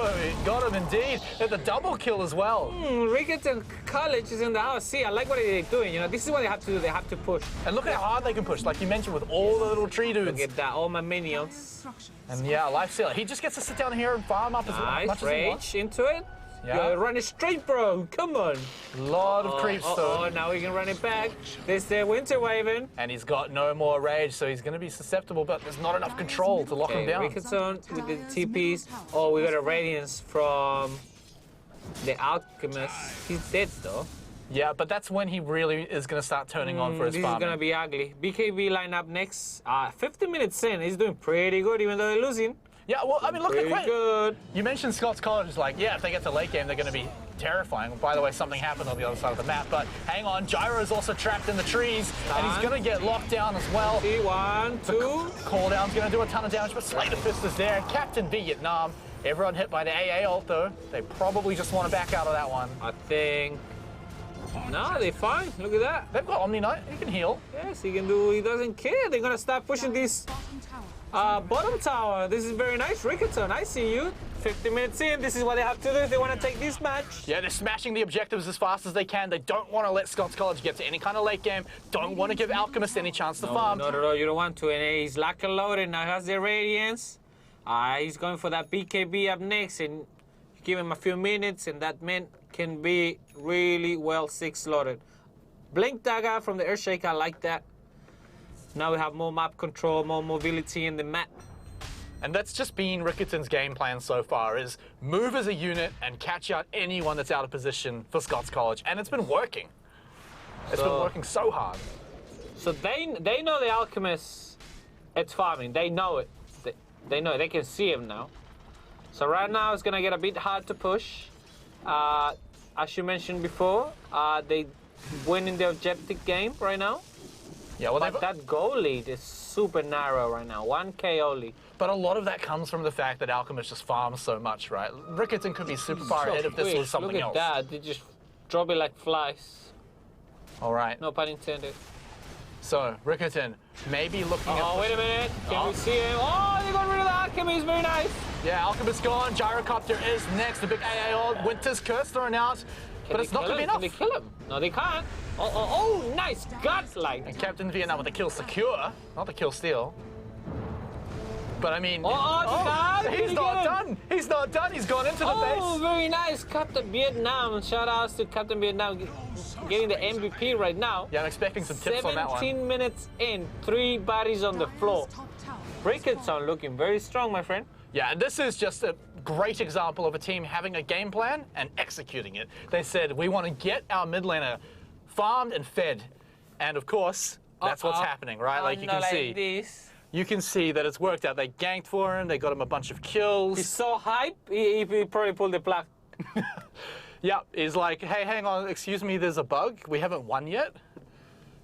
got him indeed. The double kill as well. Riccarton College is in the house. See, I like what they're doing. You know, this is what they have to do. They have to push. And look how hard they can push, like you mentioned, with all the little tree dudes. Look at that, all my minions. And yeah, Lifestealer. He just gets to sit down here and farm up as much as he wants. Rage into it. Yeah. Run it straight, bro. Come on. Lot of creeps, though. Oh, now we can run it back. There's the Winter Waven. And he's got no more rage, so he's going to be susceptible, but there's not enough control to lock him down. Riccarton with the TPs. Oh, we got a Radiance from the Alchemist. He's dead, though. Yeah, but that's when he really is going to start turning on for his This farming. is going to be ugly. BKB line up next. 50 minutes in. He's doing pretty good, even though they're losing. Yeah, well, I mean, look at Pretty good. You mentioned Scots College is like, yeah, if they get to late game, they're going to be terrifying. By the way, something happened on the other side of the map, but hang on, Gyro's also trapped in the trees, and he's going to get locked down as well. See, 1, 2. Call down's going to do a ton of damage, but Slater Fist is there. Captain Vietnam. Everyone hit by the AA ult, though. They probably just want to back out of that one. I think. No, they're fine. Look at that. They've got Omni Knight. He can heal. Yes, he can do. He doesn't care. They're gonna start pushing this bottom tower. This is very nice, Riccarton. I see you. 50 minutes in. This is what they have to do if they want to take this match. Yeah, they're smashing the objectives as fast as they can. They don't want to let Scots College get to any kind of late game. Don't want to give Alchemist any chance to farm. Not at all. You don't want to. And he's lock and loaded. Now he has the Radiance. He's going for that BKB up next, and you give him a few minutes, and that man can be really well 6-slotted. Blink Dagger from the Earthshaker, I like that. Now we have more map control, more mobility in the map. And that's just been Riccarton's game plan so far, is move as a unit and catch out anyone that's out of position for Scots College. And it's been working. It's been working so hard. So they know the Alchemist, it's farming. They know it. They know it. They can see him now. So right now it's going to get a bit hard to push. As you mentioned before, they winning the objective game right now. Yeah, well, But that goal lead is super narrow right now. 1K only. but a lot of that comes from the fact that Alchemist just farms so much, right? Riccarton could be super far ahead if this was something else. Look at that. They just drop it like flies. All right. No pun intended. So, Riccarton, maybe looking at... Oh, wait a minute. Can we see him? Oh, they got rid of the Alchemist. Very nice. Yeah, Alchemist gone. Gyrocopter is next. The big AAO. Winter's Curse thrown out. But it's not going to be enough. Can they kill him? No, they can't. Oh, nice. Godlike. And Captain Vietnam with the kill secure, not the kill steal. But I mean, he's not done. He's not done. He's gone into the base. Oh, very nice. Captain Vietnam. Shout outs to Captain Vietnam getting the MVP right now. Yeah, I'm expecting some tips on that one. 17 minutes in, 3 bodies on the floor. Riccarton looking very strong, my friend. Yeah, and this is just a great example of a team having a game plan and executing it. They said, we want to get our mid laner farmed and fed. And of course, that's what's happening, right? Like you can see. This. You can see that it's worked out. They ganked for him. They got him a bunch of kills. He's so hype, he probably pulled the plug. Yeah, he's like, hey, hang on, excuse me, there's a bug. We haven't won yet.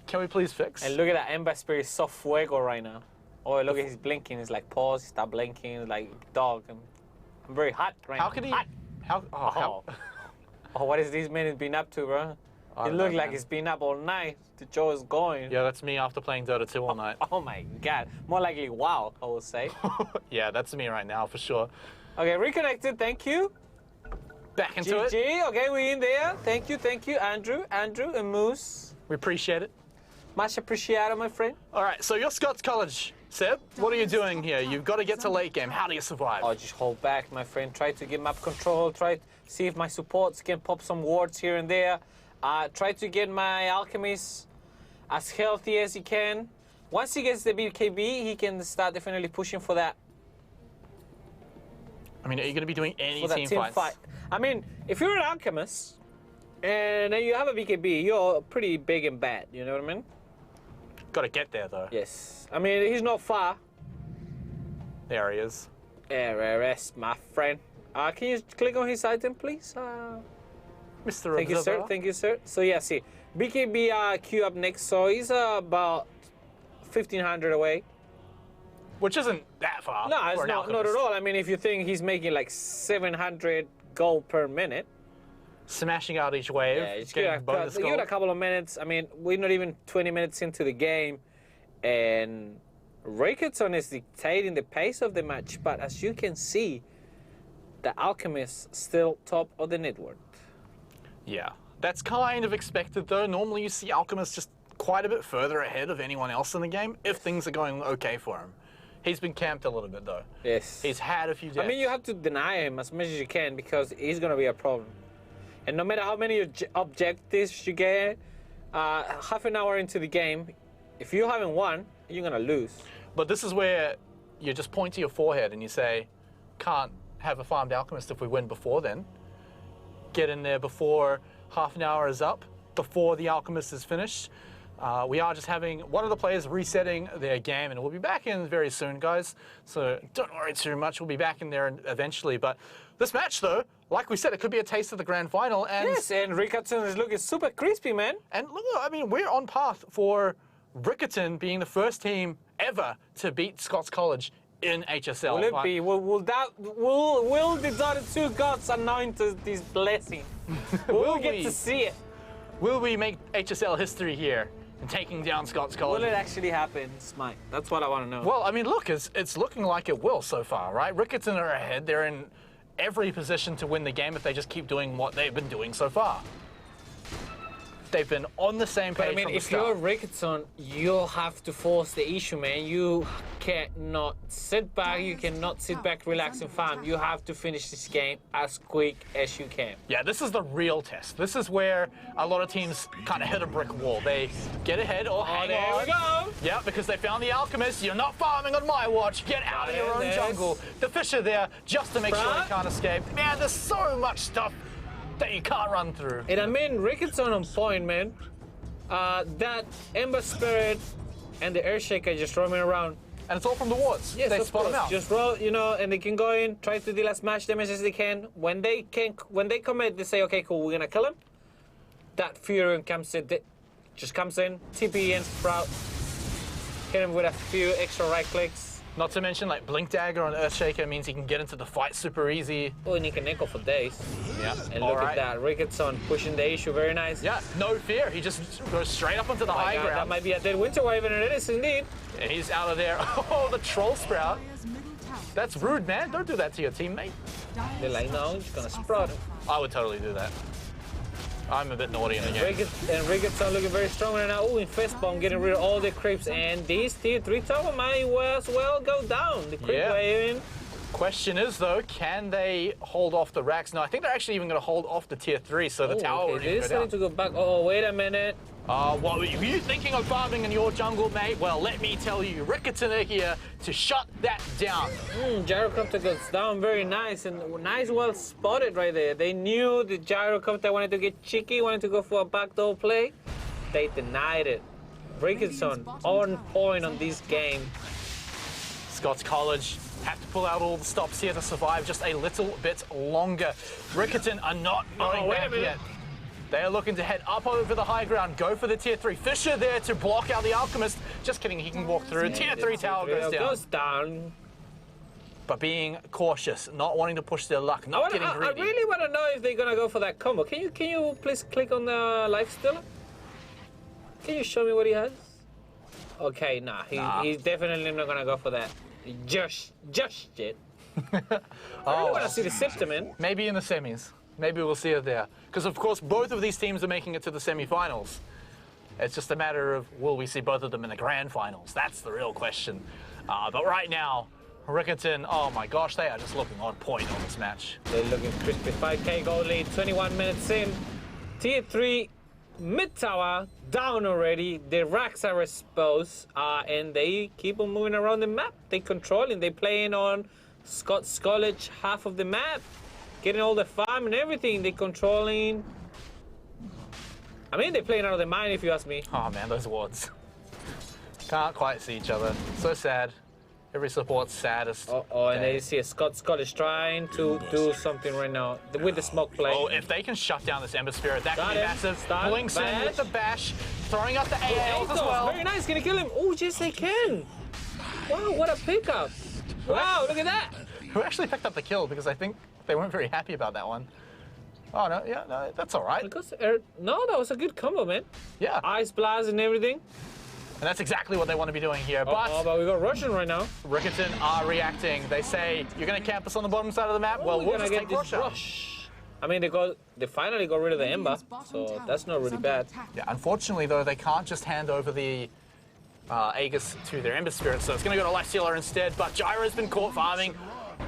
Can we please fix? And look at that Ember Spirit, so fuego right now. Oh, look at he's blinking. He's like, pause, stop blinking, like, dog. I'm very hot right now. How can he? Hot. How? Oh, what is this man been up to, bro? He look like he's been up all night. The Joe is going. Yeah, that's me after playing Dota 2 all night. Oh my God. More likely, wow, I would say. Yeah, that's me right now for sure. Okay, reconnected. Thank you. Back into it. GG. Okay, we in there. Thank you, Andrew, and Moose. We appreciate it. Much appreciated, my friend. All right, so you're Scots College, Seb. What are you doing here? You've got to get to late game. How do you survive? Oh, just hold back, my friend. Try to get map control. Try to see if my supports can pop some wards here and there. Try to get my Alchemist as healthy as he can. Once he gets the BKB, he can start definitely pushing for that. I mean, are you going to be doing any team fight? fights? I mean, if you're an Alchemist and then you have a BKB, you're pretty big and bad. You know what I mean? Got to get there, though. Yes. I mean, he's not far. There he is. RRS, my friend. Can you click on his item, please? Mr. Thank you, sir. Thank you, sir. So, yeah, see. BKB queue up next, so he's about 1,500 away. Which isn't that far. No, it's not at all. I mean, if you think he's making like 700 gold per minute. Smashing out each wave. Yeah, you get a couple of minutes. I mean, we're not even 20 minutes into the game. And Riccarton is dictating the pace of the match. But as you can see, the Alchemist still top of the network. Yeah, that's kind of expected, though. Normally you see Alchemist just quite a bit further ahead of anyone else in the game if things are going okay for him. He's been camped a little bit, though. Yes. He's had a few deaths. I mean, you have to deny him as much as you can because he's going to be a problem. And no matter how many objectives you get, half an hour into the game, if you haven't won, you're going to lose. But this is where you just point to your forehead and you say, can't have a farmed Alchemist if we win before then. Get in there before half an hour is up, before the Alchemist is finished. We are just having one of the players resetting their game, and we'll be back in very soon, guys. So don't worry too much. We'll be back in there eventually. But this match, though, like we said, it could be a taste of the grand final. And yes, and Riccarton is looking super crispy, man. And look, I mean, we're on path for Riccarton being the first team ever to beat Scots College in HSL. Will it be? Will the Dota 2 gods anoint us this blessing? We'll get to see it. Will we make HSL history here in taking down Scots College? Will it actually happen, Smite? That's what I want to know. Well, I mean, look, it's looking like it will so far, right? Riccarton are ahead. They're in every position to win the game if they just keep doing what they've been doing so far. They've been on the same page. But I mean, from the if start. you're Riccarton, you have to force the issue, man. You cannot sit back. You cannot sit back, relax, and farm. You have to finish this game as quick as you can. Yeah, this is the real test. This is where a lot of teams kind of hit a brick wall. They get ahead or hang there on. we go. Yeah, because they found the Alchemist. You're not farming on my watch. Get out of your own jungle. The fish are there just to make sure they can't escape. Man, there's so much stuff that you can't run through. And I mean, Riccarton on point, man. That Ember Spirit and the Earthshaker just roaming around. And it's all from the wards. Yes, they of spot course. them out. Just roll, you know, and they can go in, try to deal as much damage as they can. When they commit, they say, okay, cool, we're gonna kill him. That Furion comes in, just comes in, TP and Sprout, Hit him with a few extra right clicks. Not to mention, like, Blink Dagger on Earthshaker means he can get into the fight super easy. Oh, and he can echo for days. Yeah. And look at that, Riccarton pushing the issue, very nice. Yeah, no fear. He just goes straight up onto the high ground. That might be a dead winter wyvern, and it is indeed. And he's out of there. Oh, the troll sprout. Dire's middle tower That's rude, man. Don't do that to your teammate. They're like, no, he's gonna sprout him. I would totally do that. I'm a bit naughty in the game. Riccarton looking very strong right now. Oh, Infest Bomb getting rid of all the creeps, and this tier 3 tower might as well go down. The creep wave in. Question is, though, can they hold off the racks? No, I think they're actually even going to hold off the tier 3, so the tower will They're go starting down. to go back. Oh, wait a minute. What were you thinking of farming in your jungle, mate? Well, let me tell you, Riccarton are here to shut that down. Gyrocopter goes down, very nice, and nice, well spotted right there. They knew the Gyrocopter wanted to get cheeky, wanted to go for a backdoor play. They denied it. Riccarton on point on this game. Scots College have to pull out all the stops here to survive just a little bit longer. Riccarton are not going back yet. They are looking to head up over the high ground, go for the tier 3. Fisher there to block out the Alchemist. Just kidding, he can walk through. Tier 3 tower goes down. But being cautious, not wanting to push their luck, not getting greedy. I really want to know if they're gonna go for that combo. Can you please click on the life stealer? Can you show me what he has? Okay, nah. He's definitely not gonna go for that. Just yet. I really want to see the Scepter, man. Maybe in the semis. Maybe we'll see it there. Because, of course, both of these teams are making it to the semi-finals. It's just a matter of, will we see both of them in the grand finals? That's the real question. But right now, Riccarton, oh my gosh, they are just looking on point on this match. They're looking crispy. 5k goal lead, 21 minutes in. Tier 3 mid tower down already. The racks are exposed, and they keep on moving around the map. They controlling, they playing on Scots College half of the map. Getting all the farm and everything, they controlling. I mean, they're playing out of their mind, if you ask me. Oh man, those wards. Can't quite see each other. So sad. Every support's saddest. And they see a Scots College trying to do something right now with the smoke play. Oh, if they can shut down this Ember Spirit, that could be massive. Stun, Blinks in with the bash, throwing out the AALs as well. Very nice, can he kill him? Oh, yes, they can. Wow, what a pickup. Wow, look at that. Who actually picked up the kill? Because I think they weren't very happy about that one. Oh, no, yeah, no, that's all right. Because, no, that was a good combo, man. Yeah. Ice blast and everything. And that's exactly what they want to be doing here. But we got Russian right now. Riccarton are reacting. They say, you're going to camp us on the bottom side of the map? Well, we'll just take Russia. I mean, they finally got rid of the Ember, so that's not really bad. Yeah, unfortunately, though, they can't just hand over the Aegis to their Ember Spirit, so it's going to go to Lifestealer instead. But Gyro's been caught farming.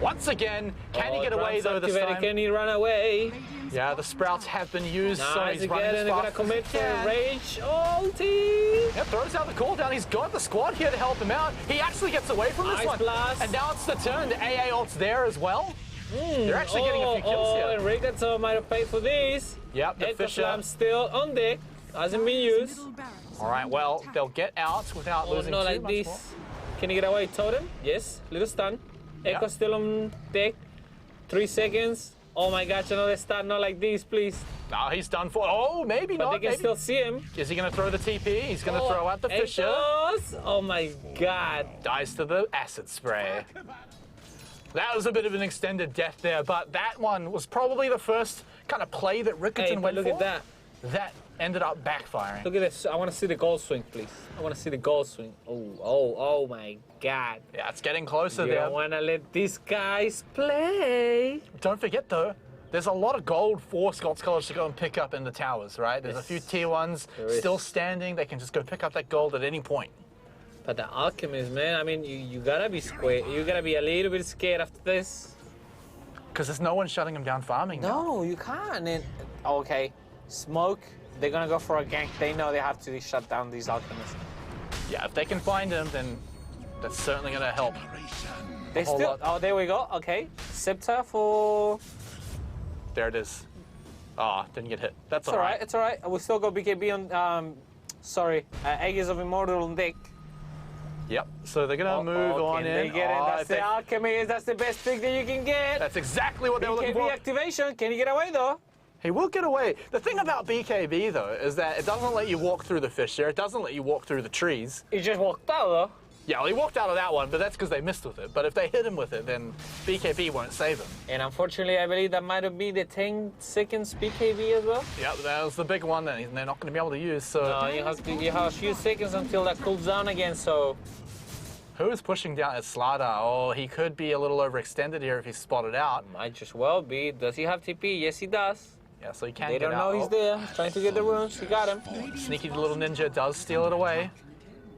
Once again, can he get away though this time? Can he run away? Yeah, the sprouts have been used, so he's running as they're gonna commit for rage ulti. Yep, throws out the cooldown. He's got the squad here to help him out. He actually gets away from this one. Blast. And now it's the turn. The AA ult's there as well. They're actually getting a few kills here. And Riccarton might have paid for this. Yep, the Fisher. Flam's still on deck. Hasn't been used. All right, well, they'll get out without losing too like much this. more. Can he get away? Totem? Yes. Little stun. Echo still on deck. 3 seconds. Oh my gosh, another stun. Not like this, please. No, he's done for. Oh, maybe but not. But they can still see him. Is he going to throw the TP? He's going to throw out the Fisher. Oh my god. Dies to the acid spray. That was a bit of an extended death there, but that one was probably the first kind of play that Riccarton went for. Look at that. That ended up backfiring. Look at this. I want to see the goal swing, please. I want to see the goal swing. Oh my god. Yeah, it's getting closer there. You don't want to let these guys play. Don't forget, though, there's a lot of gold for Scots College to go and pick up in the towers, right? There's a few tier 1s still standing. They can just go pick up that gold at any point. But the Alchemist, man, I mean, you gotta be square. You gotta be a little bit scared after this. Because there's no one shutting him down farming now. No, you can't. And, okay, smoke. They're gonna go for a gank. They know they have to shut down these Alchemists. Yeah, if they can find him, then that's certainly gonna help. They still. Oh, there we go. Okay, Scepter for. There it is. Oh, didn't get hit. That's all right. It's all right. We still got BKB on. Aegis of Immortal on deck. Yep. So they're gonna move on in. They get it. That's the Alchemist. That's the best pick that you can get. That's exactly what they were looking for. BKB activation. Can he get away though? He will get away. The thing about BKB, though, is that it doesn't let you walk through the fissure. It doesn't let you walk through the trees. He just walked out, though. Yeah, well, he walked out of that one, but that's because they missed with it. But if they hit him with it, then BKB won't save him. And unfortunately, I believe that might have been the 10 seconds BKB as well. Yeah, that was the big one that they're not going to be able to use. So No, you have a few seconds until that cools down again, so... who is pushing down? It's Slada. Oh, he could be a little overextended here if he's spotted out. Might just well be. Does he have TP? Yes, he does. Yeah, so he can't They get don't out. know he's there. He's trying to get the runes. He got him. Sneaky little ninja does steal it away.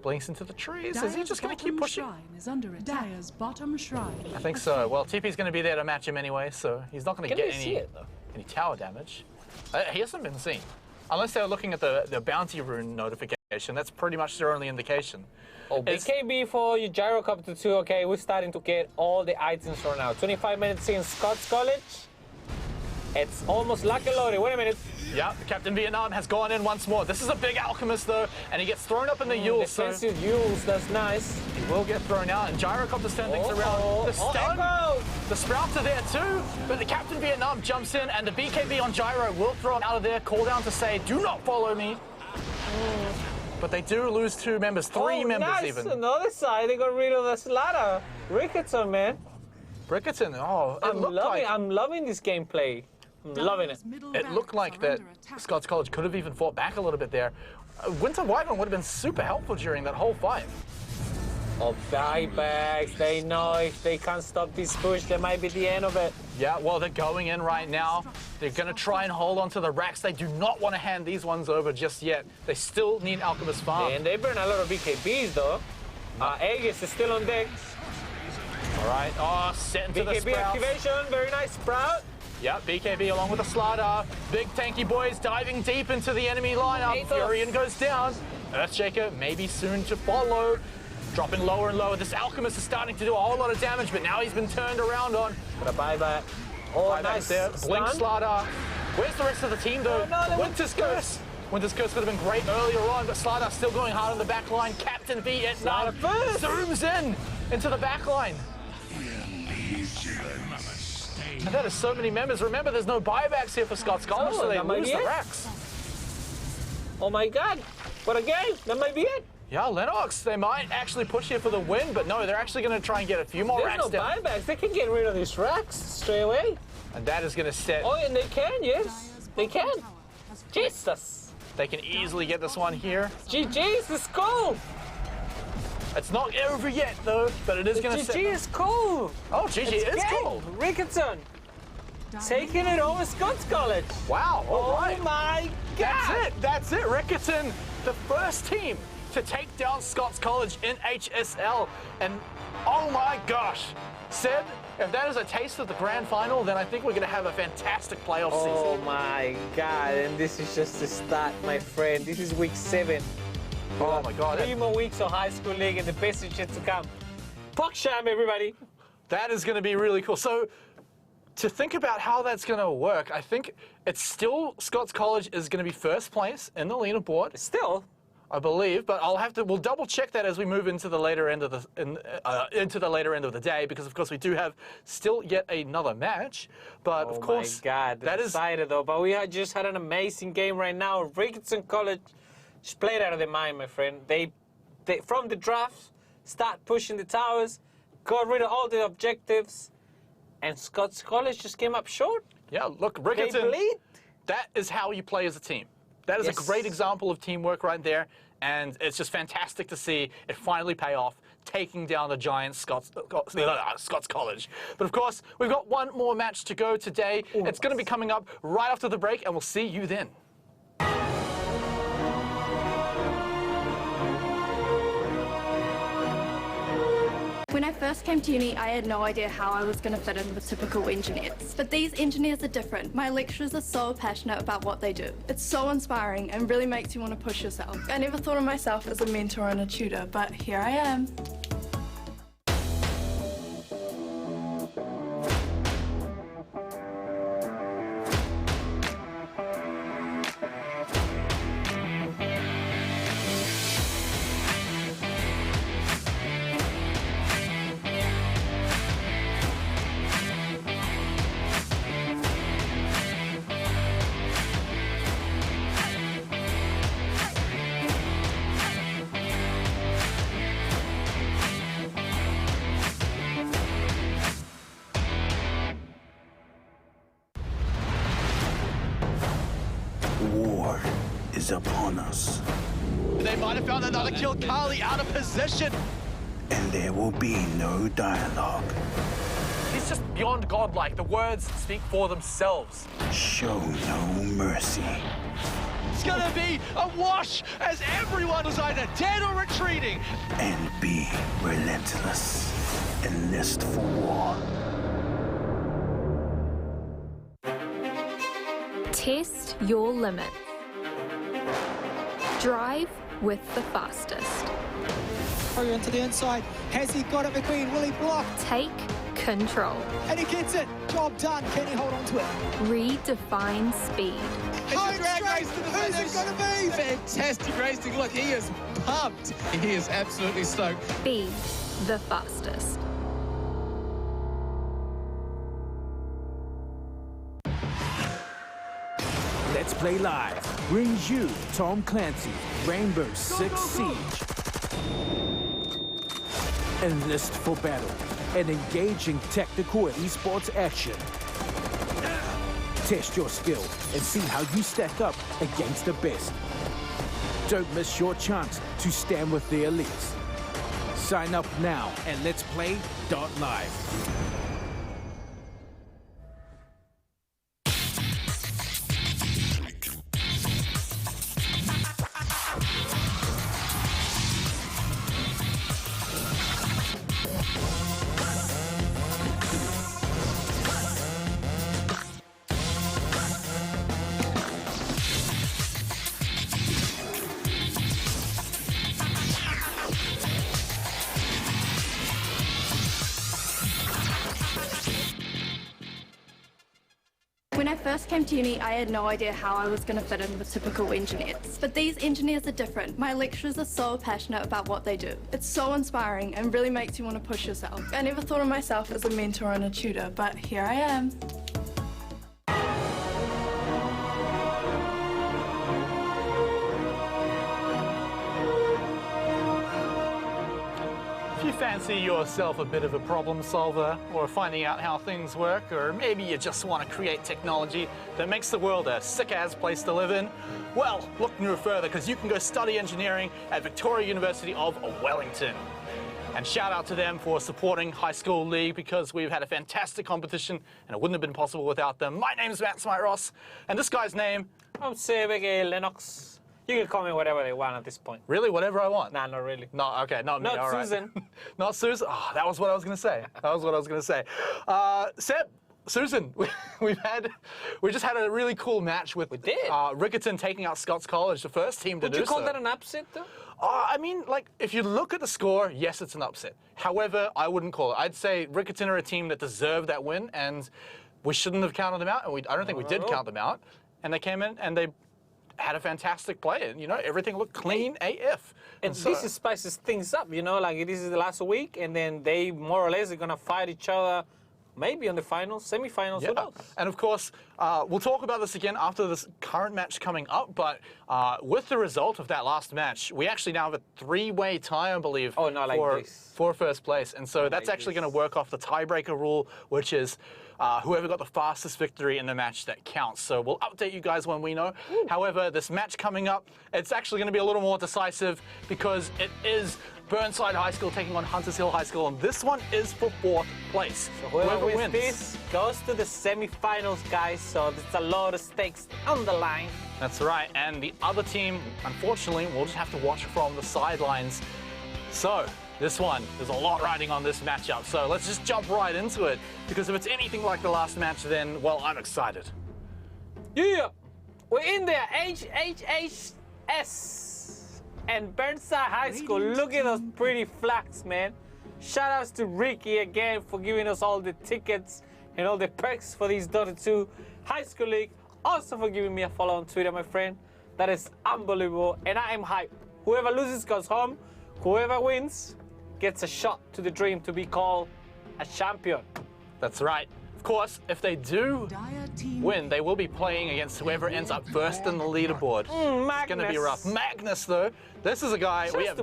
Blinks into the trees. Is he Dire's just going to bottom keep pushing? Shrine is under attack. Dire's bottom shrine. I think so. Well, TP's going to be there to match him anyway, so he's not going to Can get they see it, though? any tower damage. He hasn't been seen. Unless they're looking at the bounty rune notification. That's pretty much their only indication. Oh, BKB for you Gyrocopter 2. Okay, we're starting to get all the items right now. 25 minutes in Scots College. It's almost lucky loaded. Wait a minute. Yeah, Captain Vietnam has gone in once more. This is a big alchemist, though, and he gets thrown up in the Yule, so Defensive Yules, that's nice. he will get thrown out, and Gyrocopter turn things around. The stun, Echo! the sprouts are there too, but the Captain Vietnam jumps in, and the BKB on Gyro will throw him out of there, call down to say, do not follow me. But they do lose 2 members, 3 members nice. even. On the other side, they got rid of the Slaughter. Riccarton, man. Riccarton, oh, I'm loving this gameplay. I'm loving it. It looked like that Scots College could have even fought back a little bit there. Winter Wyvern would have been super helpful during that whole fight. Oh, buybacks. They know if they can't stop this push, that might be the end of it. Yeah, well, they're going in right now. They're going to try and hold on to the racks. They do not want to hand these ones over just yet. They still need Alchemist Farm. And they burn a lot of BKBs, though. Aegis is still on deck. All right, oh, set into the BKB sprouts. activation. Very nice sprout. Yeah, BKB along with the Slaughter. Big tanky boys diving deep into the enemy lineup. Aethos. Furion goes down. Earthshaker maybe soon to follow. Dropping lower and lower. This Alchemist is starting to do a whole lot of damage, but now he's been turned around on. Got a buyback. Oh, Buyback nice. there. Blink Stun. Slaughter. Where's the rest of the team, though? No, Winter's Curse. Winter's Curse would have been great earlier on, but Slaughter still going hard on the back line. Captain Vietnam Slaughter first. zooms in into the back line. And that is so many members. Remember, there's no buybacks here for Scots College, so they that might lose be the it. racks. Oh my god. What a game. That might be it. Yeah, Lennox, they might actually push here for the win, but no, they're actually going to try and get a few more There's racks no down. buybacks. They can get rid of these racks straight away. And that is going to set... Oh, and they can, yes. They can. Jesus. They can easily get this one here. GG's, let's go. It's not over yet, though, but it is going to set... GG is cool. Oh, GG is Game. cool. Riccarton. Taking it over Scots College. Wow, all right. Oh my god. That's it, Riccarton, the first team to take down Scots College in HSL. And oh my gosh, Sid, if that is a taste of the grand final, then I think we're going to have a fantastic playoff Oh season. my god, and this is just the start, my friend. This is week 7. Oh my god. 3 more weeks of high school league and the best is yet to come. Puck sham, everybody. That is going to be really cool. So, to think about how that's going to work, I think it's still Scots College is going to be first place in the leaderboard, Still, I believe, but we'll double check that as we move into the later end of the day, because of course we do have still yet another match. But of course, oh my god, that is excited though. But we just had an amazing game right now. Riccarton College just played out of their mind, my friend. They from the draft start pushing the towers, got rid of all the objectives, and Scots College just came up short. yeah. Look, They Riccarton. bleed. That is how you play as a team. That is Yes. a great example of teamwork right there, and it's just fantastic to see it finally pay off, taking down the giant Scots College. But of course, we've got one more match to go today. It's going to be coming up right after the break, and we'll see you then. When I first came to uni, I had no idea how I was going to fit in with typical engineers. But these engineers are different. My lecturers are so passionate about what they do. It's so inspiring and really makes you want to push yourself. I never thought of myself as a mentor and a tutor, but here I am. war is upon us. They might have found another kill. Carly out of position. And there will be no dialogue. He's just beyond godlike. The words speak for themselves. Show no mercy. It's gonna be a wash as everyone is either dead or retreating. And be relentless. Enlist for war. Test your limit. Drive with the fastest. Through into the inside. Has he got it, McQueen? Will he block? Take control. And he gets it. Job done. Can he hold on to it? Redefine speed. Home straight. Who's it going to be? Fantastic racing. Look, he is pumped. He is absolutely stoked. Be the fastest. Let's Play Live brings you Tom Clancy, Rainbow Six Siege. Enlist for battle, an engaging tactical and esports action. Test your skill and see how you stack up against the best. Don't miss your chance to stand with the elites. Sign up now at letsplay.live. When I first came to uni, I had no idea how I was going to fit in with typical engineers. But these engineers are different. My lecturers are so passionate about what they do. It's so inspiring and really makes you want to push yourself. I never thought of myself as a mentor and a tutor, but here I am. If you fancy yourself a bit of a problem solver, or finding out how things work, or maybe you just want to create technology that makes the world a sick-ass place to live in, well, look no further, because you can go study engineering at Victoria University of Wellington. And shout out to them for supporting High School League, because we've had a fantastic competition and it wouldn't have been possible without them. My name's Matt Smite Ross, and this guy's name... I'm Sebeke Lennox. You can call me whatever they want at this point. Really? Whatever I want? Nah, not really. No, okay, not me, Not all right. Susan. Not Susan? Oh, that was what I was going to say. That was what I was going to say. Seb, Susan, we just had a really cool match with Riccarton taking out Scots College, the first team to do so. Would you call that an upset, though? I mean, like, if you look at the score, yes, it's an upset. However, I wouldn't call it. I'd say Riccarton are a team that deserved that win, and we shouldn't have counted them out, and I don't think we did count them out. And they came in, and they had a fantastic play, and, you know, everything looked clean AF. And so, this spices things up, you know, like this is the last week, and then they more or less are going to fight each other maybe on the finals, semi-finals, who knows? And of course, we'll talk about this again after this current match coming up, but with the result of that last match, we actually now have a three-way tie, I believe, for first place. And so that's actually going to work off the tiebreaker rule, which is whoever got the fastest victory in the match that counts. So we'll update you guys when we know. However, this match coming up, it's actually going to be a little more decisive because it is Burnside High School taking on Hunters Hill High School, and this one is for 4th place. So whoever wins this goes to the semi-finals, guys, so there's a lot of stakes on the line. That's right, and the other team, unfortunately, we'll just have to watch from the sidelines. So, this one, there's a lot riding on this matchup, so let's just jump right into it, because if it's anything like the last match, then, well, I'm excited. Yeah! We're in there, HHS and Burnside High School. Look at those pretty flags, man. Shout outs to Ricky again for giving us all the tickets and all the perks for these Dota 2 High School League. Also for giving me a follow on Twitter, my friend. That is unbelievable, and I am hyped. Whoever loses goes home. Whoever wins gets a shot to the dream to be called a champion. That's right. Of course, if they do win, they will be playing against whoever ends up first in the leaderboard. It's going to be rough. Magnus, though, this is a guy we have